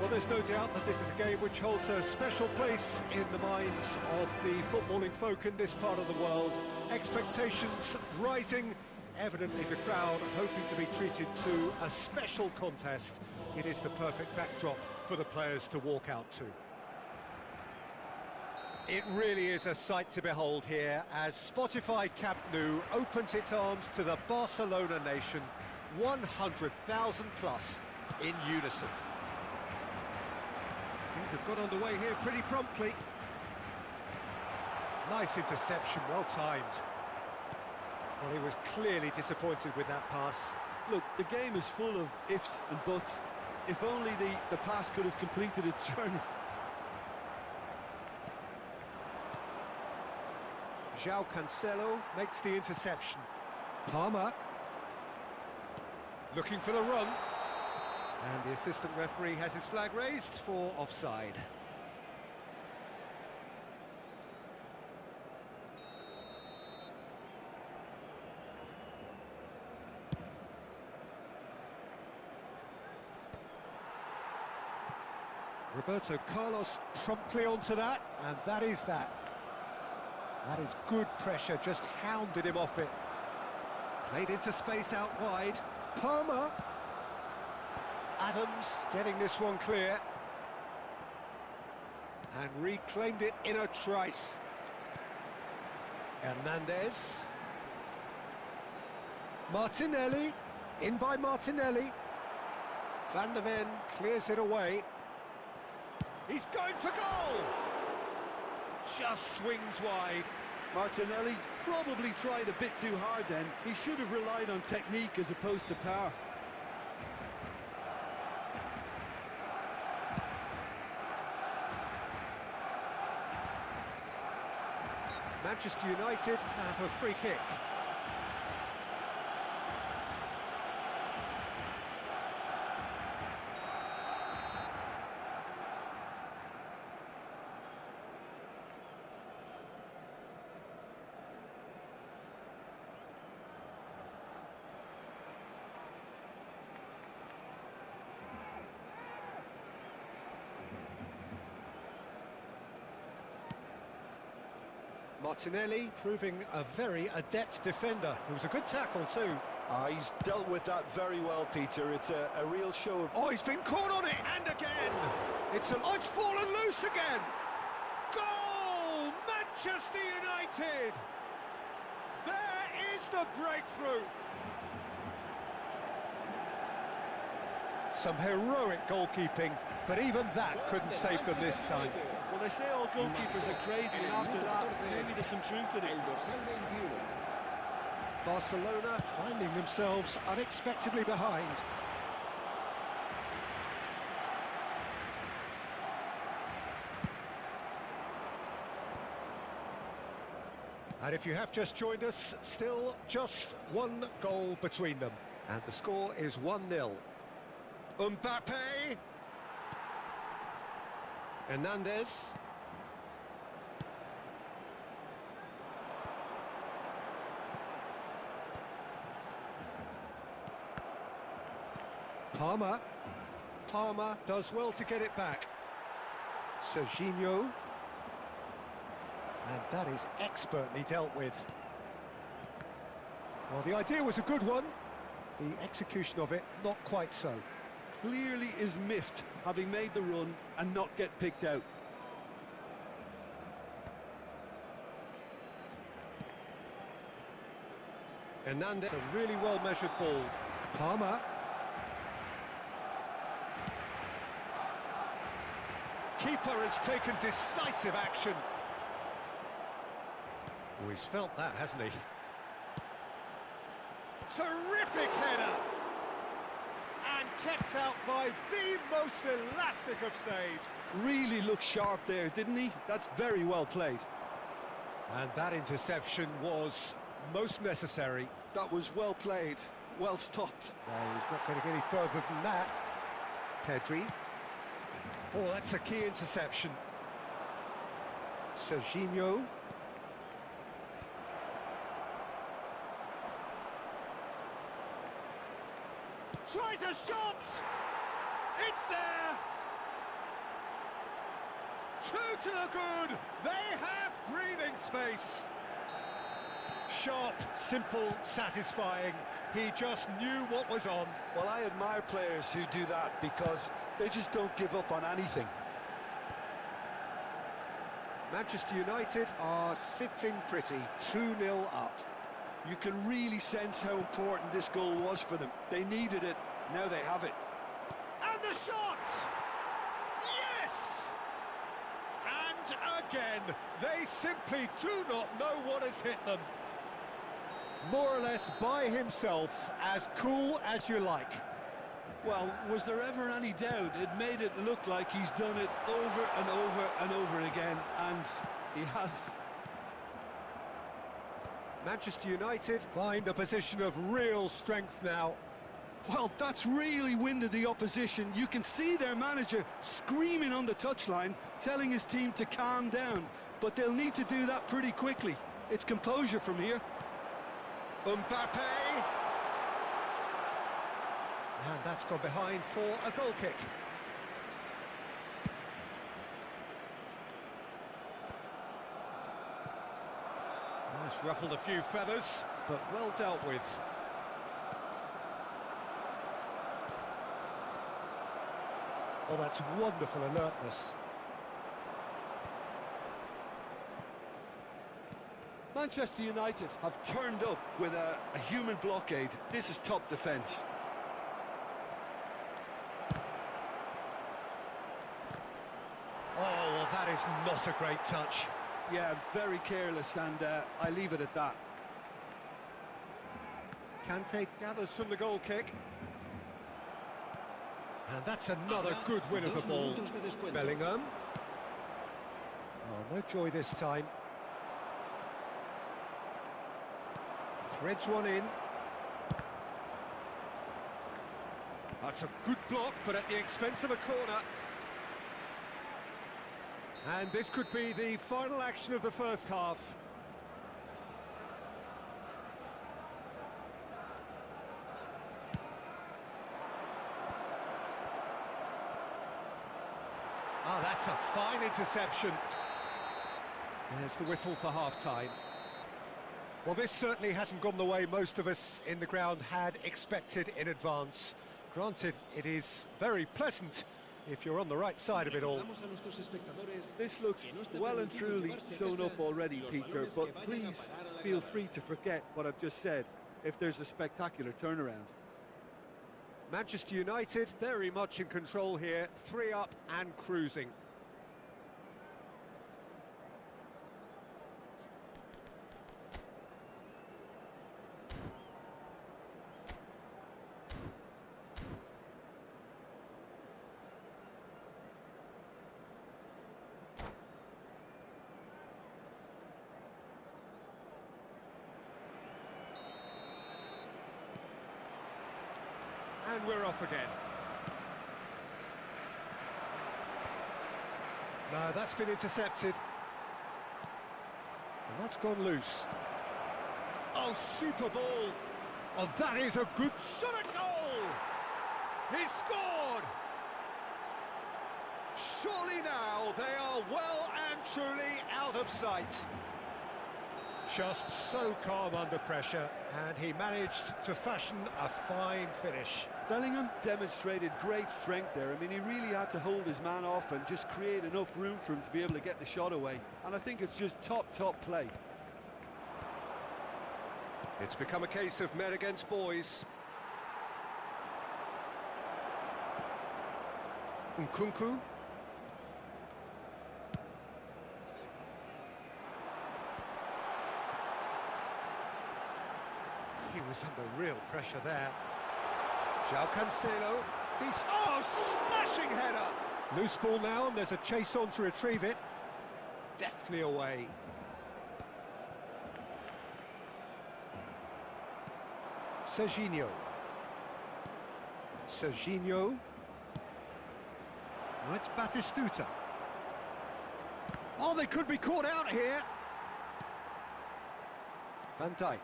Well, there's no doubt that this is a game which holds a special place in the minds of the footballing folk in this part of the world. Expectations rising, evidently the crowd hoping to be treated to a special contest. It is the perfect backdrop for the players to walk out to. It really is a sight to behold here as Spotify Camp Nou opens its arms to the Barcelona nation, 100,000 plus in unison. Things have got underway here pretty promptly. Nice interception, well timed. Well, he was clearly disappointed with that pass. Look, the game is full of ifs and buts. If only the pass could have completed its journey. João Cancelo makes the interception. Palmer looking for the run. And the assistant referee has his flag raised for offside. Roberto Carlos promptly onto that, and that is that. That is good pressure, just hounded him off it. Played into space out wide. Palmer. Adams getting this one clear. And reclaimed it in a trice. Hernandez. Martinelli. In by Martinelli. Van der Ven clears it away. He's going for goal! Just swings wide. Martinelli probably tried a bit too hard then. He should have relied on technique as opposed to power. Manchester United have a free kick. Martinelli proving a very adept defender. It was a good tackle too. He's dealt with that very well, Peter. It's a real show of... Oh, he's been caught on it, and again! It's fallen loose again! Goal! Manchester United! There is the breakthrough! Some heroic goalkeeping, but even that couldn't save them this time. Well, they say all goalkeepers are crazy, and after that, maybe there's some truth in it. Barcelona finding themselves unexpectedly behind. And if you have just joined us, still just one goal between them. And the score is 1-0. Mbappe. Hernandez. Palmer. Palmer does well to get it back. Serginho. And that is expertly dealt with. Well, the idea was a good one. The execution of it, not quite so. Clearly is miffed, having made the run and not get picked out. Hernandez, a really well-measured ball. Palmer. Keeper has taken decisive action. Oh, he's felt that, hasn't he? Terrific header! And kept out by the most elastic of saves. Really looked sharp there, didn't he? That's very well played. And that interception was most necessary. That was well played, well stopped. No, he's not going to get any further than that. Pedri. Oh, that's a key interception. Serginho. Tries a shot! It's there! Two to the good. They have breathing space. Sharp, simple, satisfying. He just knew what was on. Well, I admire players who do that because they just don't give up on anything. Manchester United are sitting pretty, 2-0 up. You can really sense how important this goal was for them. They needed it, now they have it. And the shot! Yes! And again, they simply do not know what has hit them. More or less by himself, as cool as you like. Well, was there ever any doubt? It made it look like he's done it over and over and over again, and he has. Manchester United find a position of real strength now. Well, that's really winded the opposition. You can see their manager screaming on the touchline, telling his team to calm down, but they'll need to do that pretty quickly. It's composure from here. Mbappe! And that's gone behind for a goal kick. It's ruffled a few feathers, but well dealt with. Oh, that's wonderful alertness. Manchester United have turned up with a human blockade. This is top defence. Oh, well, that is not a great touch. Yeah, very careless, and I leave it at that. Kante gathers from the goal kick. And that's another good win of the ball. Bellingham. Oh, no joy this time. Threads one in. That's a good block, but at the expense of a corner. And this could be the final action of the first half. Oh, that's a fine interception. There's the whistle for half-time. Well, this certainly hasn't gone the way most of us in the ground had expected in advance. Granted, it is very pleasant if you're on the right side of it all. This looks well and truly sewn up already, Peter, but please feel free to forget what I've just said if there's a spectacular turnaround. Manchester United very much in control here, 3 up and cruising. And we're off again. No, that's been intercepted. And that's gone loose. Oh, super ball. Oh, that is a good shot at goal. He scored. Surely now they are well and truly out of sight. Just so calm under pressure, and he managed to fashion a fine finish. Bellingham demonstrated great strength there. I mean, he really had to hold his man off and just create enough room for him to be able to get the shot away. And I think it's just top play. It's become a case of men against boys. Nkunku. He was under real pressure there. João Cancelo. Oh, smashing header! Loose ball now, and there's a chase on to retrieve it. Deftly away. Serginho. Serginho. Now it's Batistuta. Oh, they could be caught out here. Van Dijk.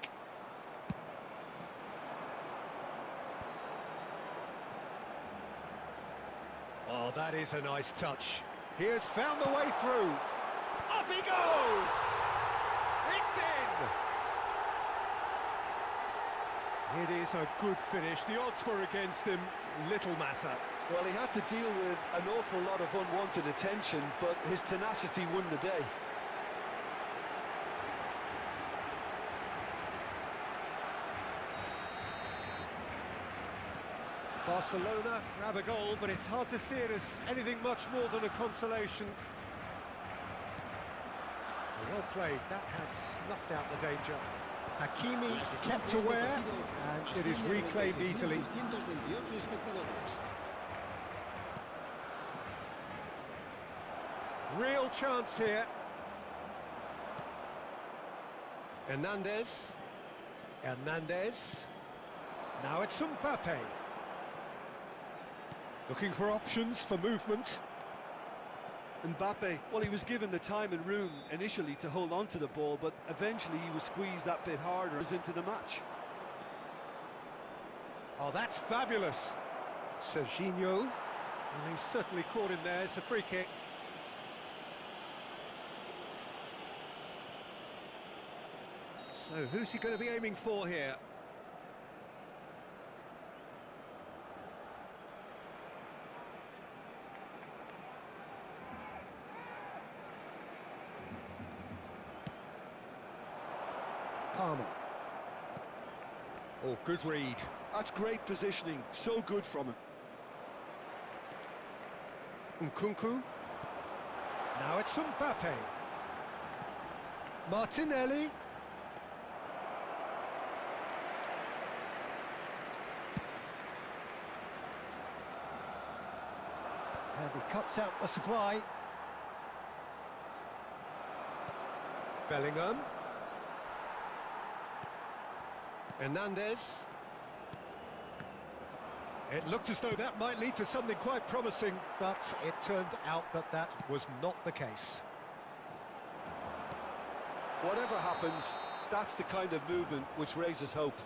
Oh, that is a nice touch. He has found the way through. Off he goes! It's in! It is a good finish. The odds were against him. Little matter. Well, he had to deal with an awful lot of unwanted attention, but his tenacity won the day. Barcelona grab a goal, but it's hard to see it as anything much more than a consolation. Well played, that has snuffed out the danger. Hakimi kept aware, and it is reclaimed easily. Real chance here. Hernandez. Now it's Mbappe. Looking for options for movement. Mbappe, well, he was given the time and room initially to hold on to the ball, but eventually he was squeezed that bit harder as into the match. Oh, that's fabulous. Serginho. Well, he's certainly caught him there. It's a free kick. So, who's he going to be aiming for here? Palmer. Oh, good read. That's great positioning, so good from him. Nkunku. Now it's Mbappe. Martinelli. And he cuts out the supply. Bellingham. Hernandez. It looked as though that might lead to something quite promising, but it turned out that that was not the case. Whatever happens, that's the kind of movement which raises hope.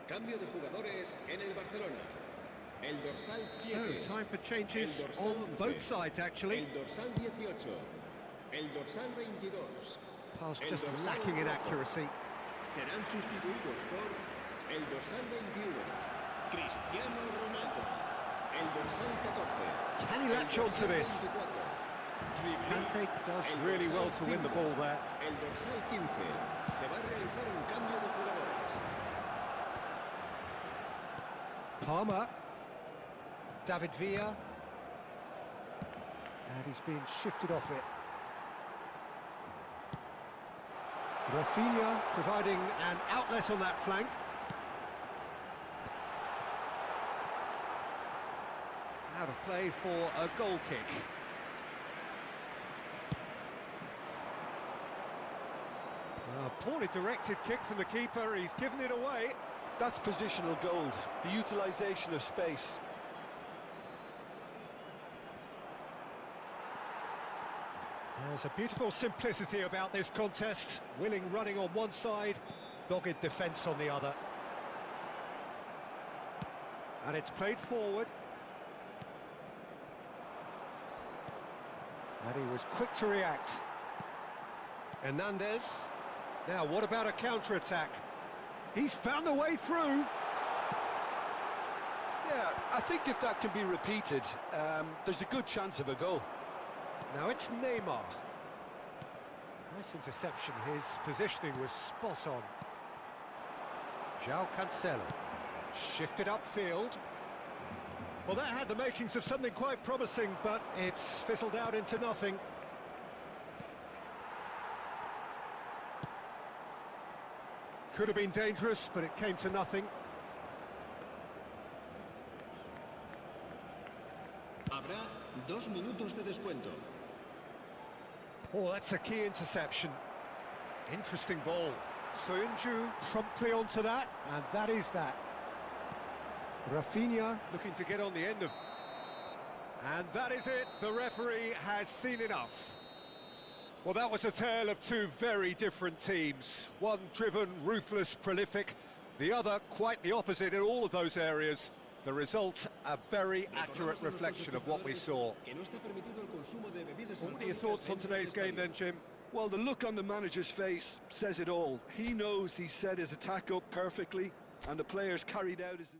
Cambio de jugadores en el Barcelona. El dorsal 7. So, time for changes on both sides, actually. El dorsal 18. El dorsal 22. Pass just lacking in accuracy. Serán sustituidos por el dorsal 21. Cristiano Ronaldo. El dorsal 14. Can he latch on to this? Kante does really well to win the ball there. El dorsal 15. Se va a realizar un cambio de jugadores. Palmer. David Villa. And he's being shifted off it. Rafinha providing an outlet on that flank. Out of play for a goal kick. A poorly directed kick from the keeper, he's given it away. That's positional gold, the utilisation of space. There's a beautiful simplicity about this contest. Willing running on one side, dogged defence on the other. And it's played forward. And he was quick to react. Hernandez. Now, what about a counter-attack? He's found a way through. Yeah, I think if that can be repeated, there's a good chance of a goal. Now it's Neymar. Nice interception. His positioning was spot on. João Cancelo. Shifted upfield. Well, that had the makings of something quite promising, but it's fizzled out into nothing. Could have been dangerous, but it came to nothing. Habrá 2 minutos de descuento. Oh, that's a key interception. Interesting ball. Soyuncu promptly onto that, and that is that. Rafinha looking to get on the end of... And that is it. The referee has seen enough. Well, that was a tale of two very different teams. One driven, ruthless, prolific. The other quite the opposite in all of those areas. The result, a very accurate reflection of what we saw. What are your thoughts on today's game then, Jim? Well, the look on the manager's face says it all. He knows he set his attack up perfectly, and the players carried out his...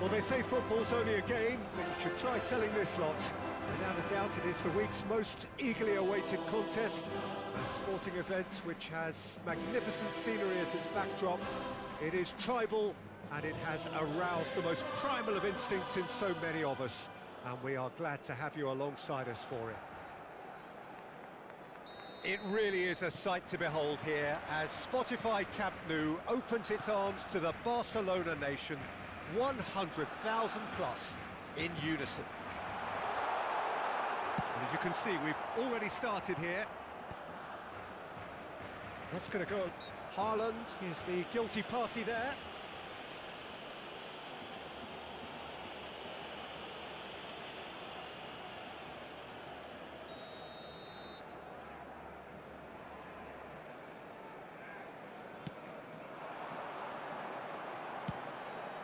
Well, they say football's only a game, but you should try telling this lot. Without a doubt, it is the week's most eagerly awaited contest, a sporting event which has magnificent scenery as its backdrop. It is tribal, and it has aroused the most primal of instincts in so many of us, and we are glad to have you alongside us for it. It really is a sight to behold here as Spotify Camp Nou opens its arms to the Barcelona nation, 100,000 plus in unison. And as you can see, we've already started here. That's going to go. Haaland is the guilty party there.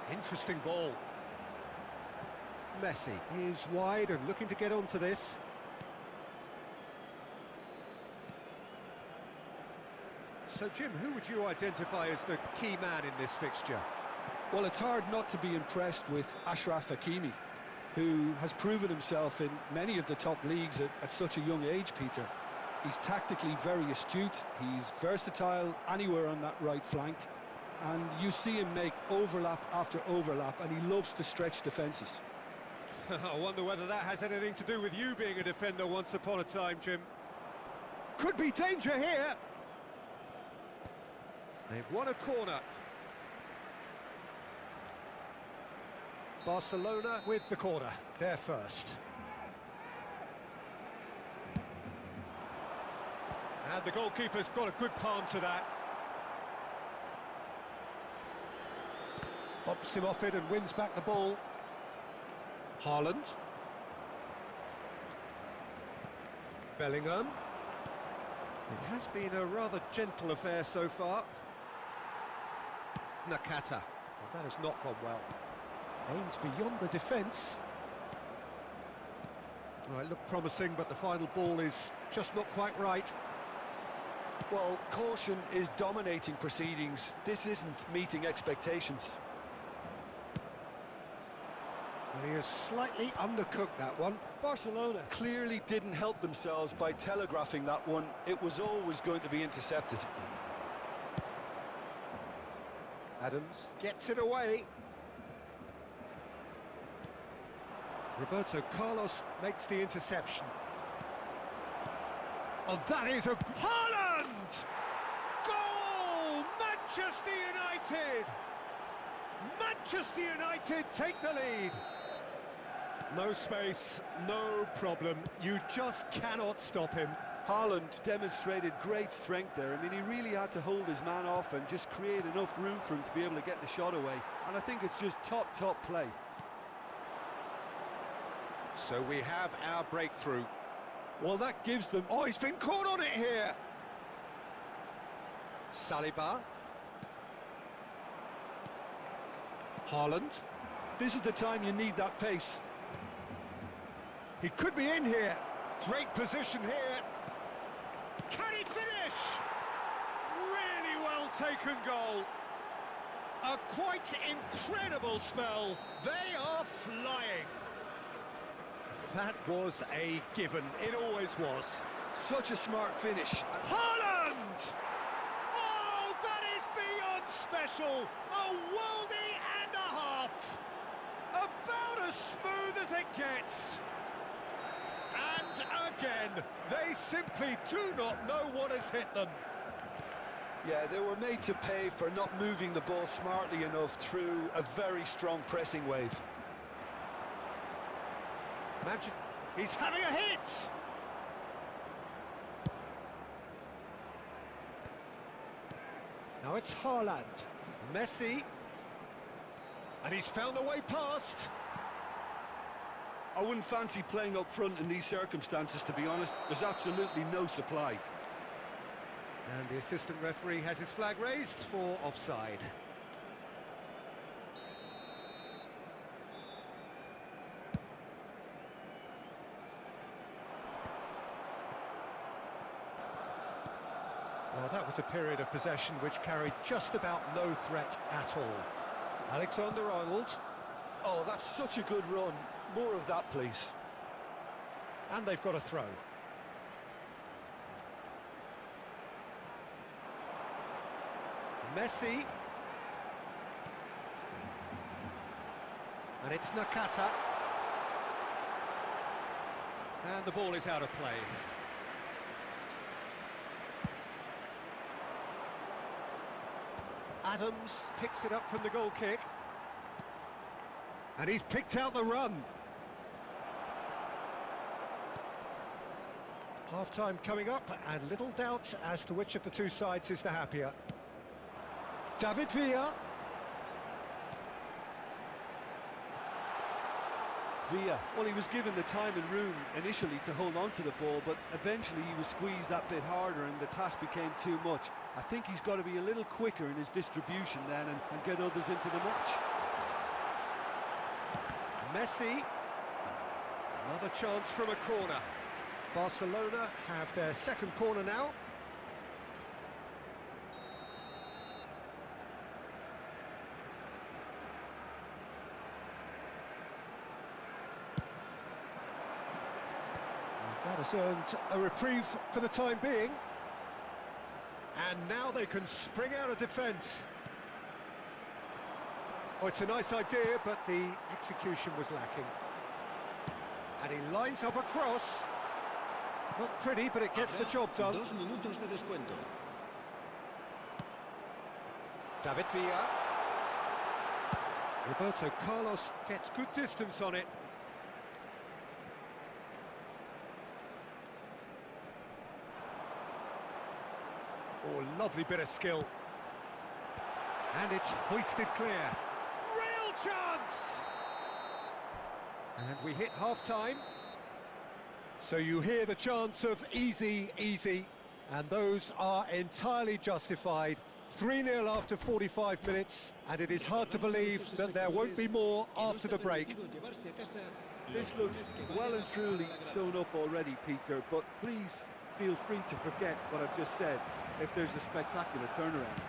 Interesting ball. Messi is wide and looking to get onto this. So, Jim, who would you identify as the key man in this fixture? Well, it's hard not to be impressed with Achraf Hakimi, who has proven himself in many of the top leagues at such a young age, Peter. He's tactically very astute, he's versatile anywhere on that right flank, and you see him make overlap after overlap, and he loves to stretch defences. I wonder whether that has anything to do with you being a defender once upon a time, Jim. Could be danger here. They've won a corner. Barcelona with the corner, they're first. And the goalkeeper's got a good palm to that. Bumps him off it and wins back the ball. Haaland. Bellingham. It has been a rather gentle affair so far. Nakata. Well, that has not gone well. Aims beyond the defence. Well, it looked promising, but the final ball is just not quite right. Well, caution is dominating proceedings. This isn't meeting expectations. Well, he has slightly undercooked that one. Barcelona clearly didn't help themselves by telegraphing that one. It was always going to be intercepted. Adams gets it away. Roberto Carlos makes the interception. Oh, that is a... Haaland! Goal! Manchester United! Manchester United take the lead. No space, no problem. You just cannot stop him. Haaland demonstrated great strength there. I mean, he really had to hold his man off and just create enough room for him to be able to get the shot away. And I think it's just top play. So we have our breakthrough. Well, that gives them... Oh, he's been caught on it here. Saliba. Haaland. This is the time you need that pace. He could be in here. Great position here. Can he finish? Really well taken goal. A quite incredible spell. They are flying. That was a given. It always was. Such a smart finish. Haaland! Oh, that is beyond special. A worldie and a half. About as smooth as it gets. And again, they simply do not know what has hit them. Yeah, they were made to pay for not moving the ball smartly enough through a very strong pressing wave. He's having a hit! Now it's Haaland. Messi. And he's found a way past. I wouldn't fancy playing up front in these circumstances, to be honest. There's absolutely no supply. And the assistant referee has his flag raised for offside. Well, that was a period of possession which carried just about no threat at all. Alexander-Arnold. Oh, that's such a good run. More of that, please. And they've got a throw. Messi. And it's Nakata. And the ball is out of play. Adams picks it up from the goal kick. And he's picked out the run. Half-time coming up, and little doubt as to which of the two sides is the happier. David Villa. Villa, well, he was given the time and room initially to hold on to the ball, but eventually he was squeezed that bit harder and the task became too much. I think he's got to be a little quicker in his distribution then and get others into the match. Messi. Another chance from a corner. Barcelona have their second corner now. That has earned a reprieve for the time being. And now they can spring out of defence. Oh, it's a nice idea, but the execution was lacking. And he lines up a cross. Not pretty, but it gets the job done. 2 minutos de descuento. David Villa. Roberto Carlos gets good distance on it. Oh, lovely bit of skill. And it's hoisted clear. Real chance! And we hit half-time. So you hear the chants of easy, easy, and those are entirely justified. 3-0 after 45 minutes, and it is hard to believe that there won't be more after the break. This looks well and truly sewn up already, Peter, but please feel free to forget what I've just said if there's a spectacular turnaround.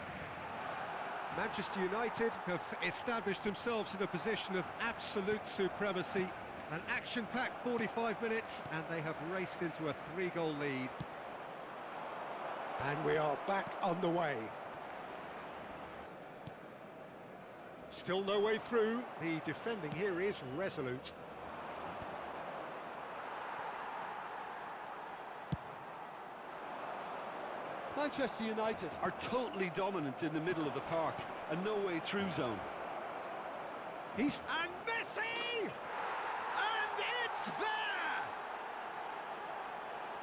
Manchester United have established themselves in a position of absolute supremacy. An action-packed 45 minutes, and they have raced into a 3-goal lead. And we are back underway. Still no way through. The defending here is resolute. Manchester United are totally dominant in the middle of the park, a no-way-through zone. And Messi! And it's there!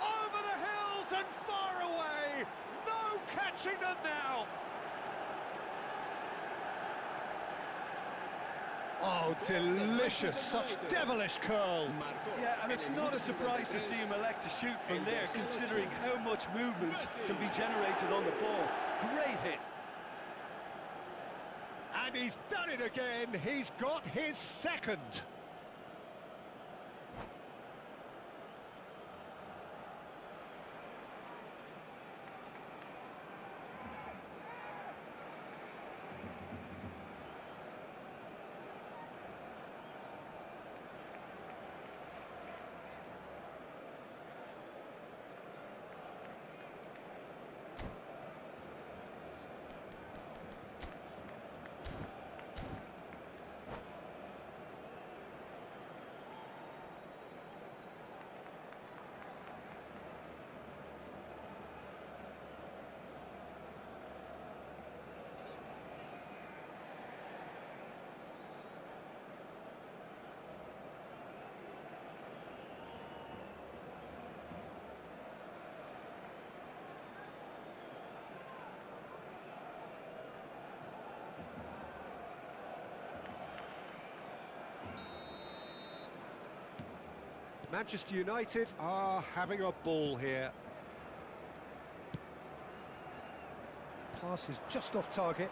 Over the hills and far away! No catching them now! Oh, delicious, such devilish curl. Yeah, and it's not a surprise to see him elect to shoot from there, considering how much movement can be generated on the ball. Great hit. And he's done it again. He's got his second. Manchester United are having a ball here. Pass is just off target.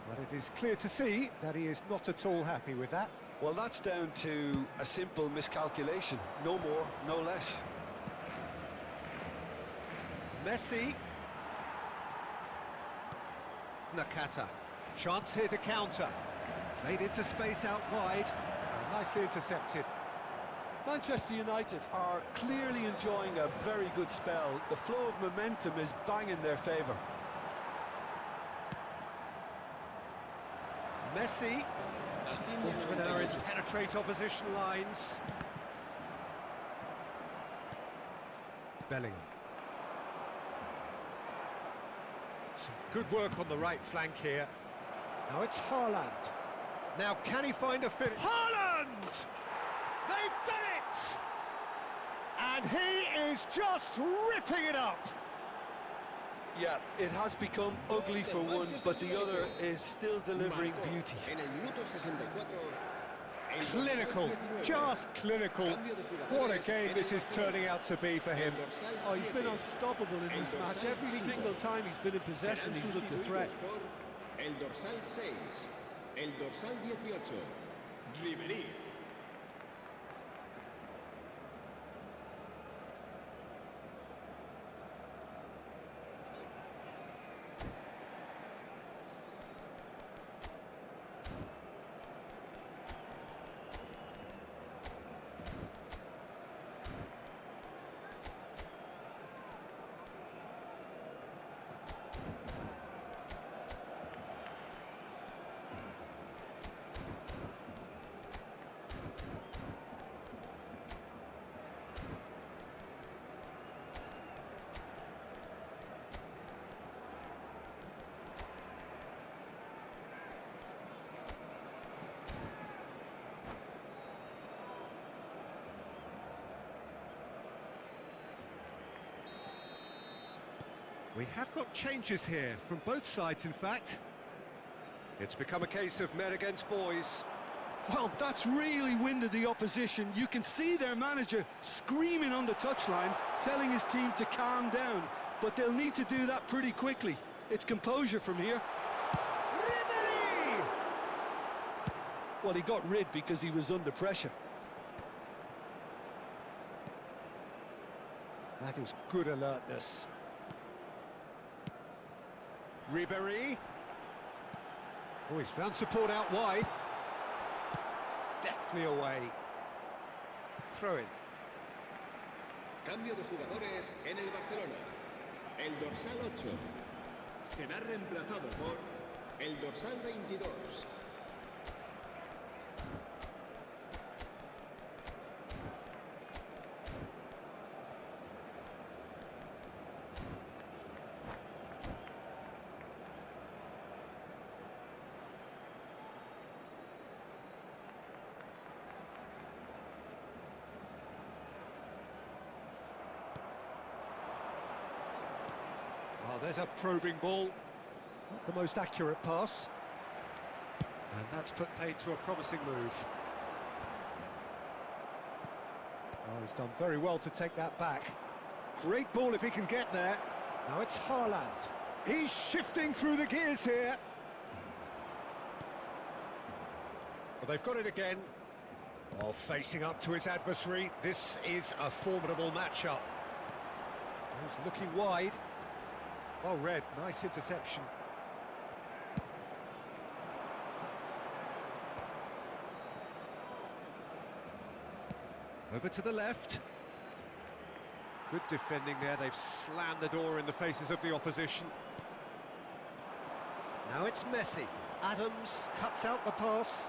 But it is clear to see that he is not at all happy with that. Well, that's down to a simple miscalculation. No more, no less. Messi. Nakata. Chance here to counter. Played into space out wide. Nicely intercepted. Manchester United are clearly enjoying a very good spell. The flow of momentum is bang in their favour. Messi. Quarter of an hour to penetrate opposition lines. Bellingham. Some good work on the right flank here. Now it's Haaland. Now can he find a finish? Haaland! They've done it! And he is just ripping it up! Yeah, it has become ugly for one, but the other is still delivering beauty. Clinical, just clinical. What a game this is turning out to be for him. Oh, he's been unstoppable in this match. Every single time he's been in possession, he's looked a threat. El dorsal 6, el dorsal 18, Ribery. We have got changes here, from both sides in fact. It's become a case of men against boys. Well, that's really winded the opposition. You can see their manager screaming on the touchline, telling his team to calm down. But they'll need to do that pretty quickly. It's composure from here. Ribery! Well, he got rid because he was under pressure. That is good alertness. Ribery. Oh, he's found support out wide. Deftly away. Throw in. Cambio de jugadores en el Barcelona. El dorsal 8 será reemplazado por el dorsal 22. Oh, there's a probing ball. Not the most accurate pass. And that's put paid to a promising move. Oh, he's done very well to take that back. Great ball if he can get there. Now it's Haaland. He's shifting through the gears here. Well, they've got it again. Oh, facing up to his adversary. This is a formidable matchup. He's looking wide. Well read, nice interception. Over to the left. Good defending there, they've slammed the door in the faces of the opposition. Now it's Messi. Adams cuts out the pass.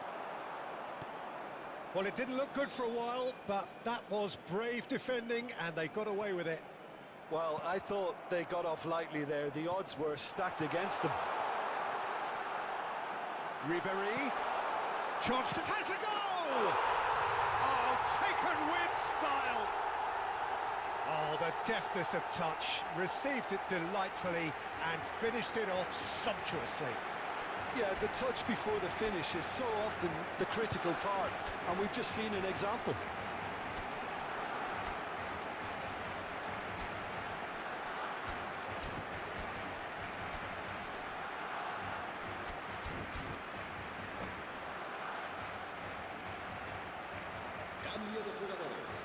Well, it didn't look good for a while, but that was brave defending and they got away with it. Well, I thought they got off lightly there. The odds were stacked against them. Ribery. Chance to pass a goal! Oh, taken with style! Oh, the deftness of touch. Received it delightfully and finished it off sumptuously. Yeah, the touch before the finish is so often the critical part, and we've just seen an example. Cambio de jugadores.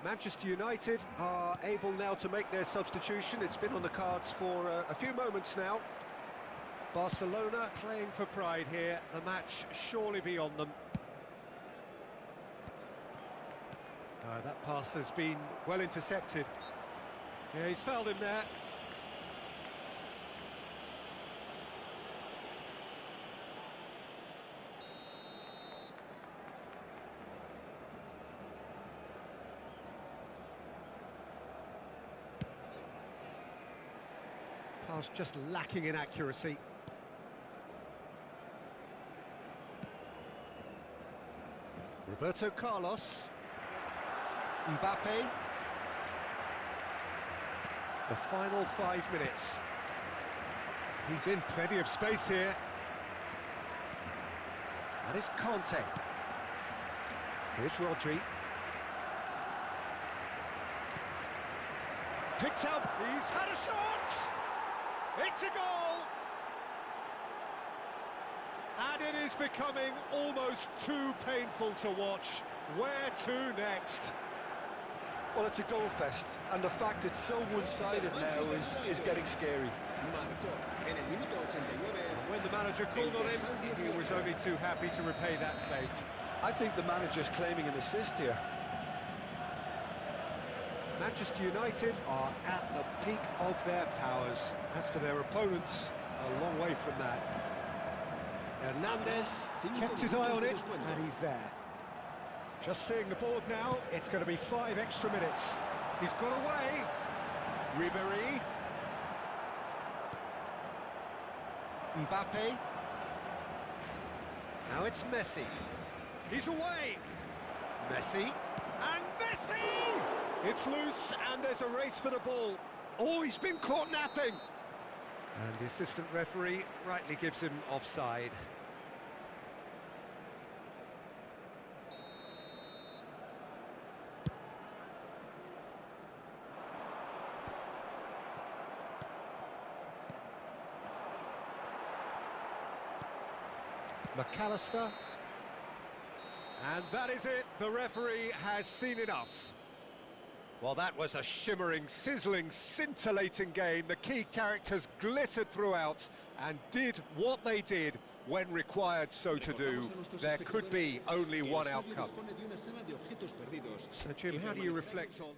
Manchester United are able now to make their substitution. It's been on the cards for a few moments now. Barcelona playing for pride here. The match surely beyond them. That pass has been well intercepted. Yeah, he's fouled him there. Pass just lacking in accuracy. Roberto Carlos. Mbappe. The final 5 minutes. He's in plenty of space here. That is Conte. Here's Rodri. Picked up. He's had a shot! It's a goal! And it is becoming almost too painful to watch. Where to next? Well, it's a goal fest, and the fact it's so one-sided now is getting scary. And when the manager called on him, he was only too happy to repay that fate. I think the manager's claiming an assist here. Manchester United are at the peak of their powers. As for their opponents, a long way from that. Hernandez kept his eye on it, and he's there. Just seeing the board now, it's going to be 5 extra minutes. He's got away. Ribéry. Mbappe. Now it's Messi. He's away. Messi. And Messi! It's loose, and there's a race for the ball. Oh, he's been caught napping. And the assistant referee rightly gives him offside. McAllister. And that is it. The referee has seen enough. Well, that was a shimmering, sizzling, scintillating game. The key characters glittered throughout and did what they did when required so to do. There could be only one outcome. So, Jim, how do you reflect on...